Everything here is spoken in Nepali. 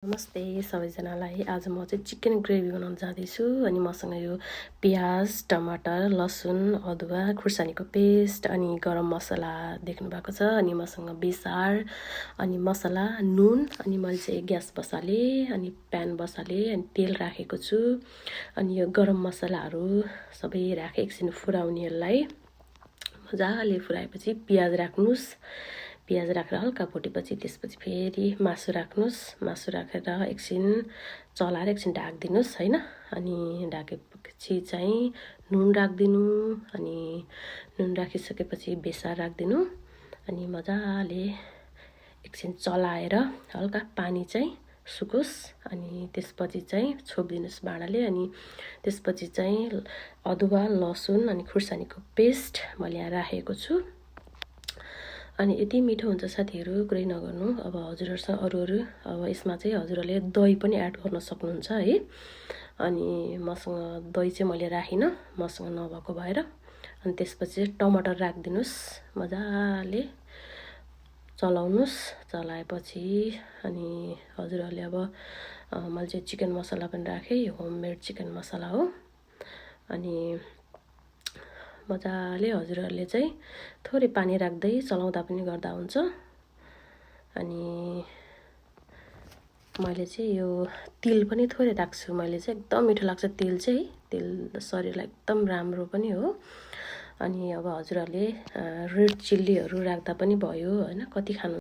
नमस्ते सबैजनालाई। आज म चाहिँ चिकन ग्रेभी बनाउन जाँदैछु। अनि मसँग यो प्याज, टमाटर, लसुन, अदुवा, खुर्सानीको पेस्ट अनि गरम मसला देख्नु भएको छ। अनि मसँग बेसार अनि मसला, नुन, अनि मैले चाहिँ ग्यास बसालेँ अनि प्यान बसालेँ अनि तेल राखेको छु। अनि यो गरम मसलाहरू सबै राखेँ। एकछिन फुराउने यसलाई। मजाले फुराएपछि प्याज राख्नुस्। प्याज राखेर हल्का भुटेपछि त्यसपछि फेरि मासु राख्नुस्। मासु राखेर एकछिन चलाएर एकछिन ढाकिदिनुस् हैन। अनि ढाकेपछि चाहिँ नुन राखिदिनु। अनि नुन राखिसकेपछि बेसार राखिदिनु। अनि मजाले एकछिन चलाएर हल्का पानी चाहिँ सुकोस्। अनि त्यसपछि चाहिँ छोपिदिनुस् भाँडाले। अनि त्यसपछि चाहिँ अदुवा, लसुन अनि खुर्सानीको पेस्ट मैले यहाँ राखेको छु। अनि यति मिठो हुन्छ साथीहरू, कुरै नगर्नु। अब हजुरहरूसँग अरू अब यसमा चाहिँ हजुरहरूले दही पनि एड गर्न सक्नुहुन्छ है। अनि मसँग दही चाहिँ मैले राखिनँ, मसँग नभएको भएर। अनि त्यसपछि चाहिँ टमाटर राखिदिनुस्। मजाले चलाउनुस्। चलाएपछि अनि हजुरहरूले अब मैले चाहिँ चिकन मसला पनि राखेँ। यो होममेड चिकन मसला हो। अनि मजाले हजुरहरूले चाहिँ थोरै पानी राख्दै चलाउँदा पनि गर्दा हुन्छ। अनि मैले चाहिँ यो तिल पनि थोरै राख्छु। मैले चाहिँ एकदम मिठो लाग्छ तिल चाहिँ। तिल शरीरलाई एकदम राम्रो पनि हो। अनि अब हजुरहरूले रेड चिल्लीहरू राख्दा पनि भयो हैन। कति खानु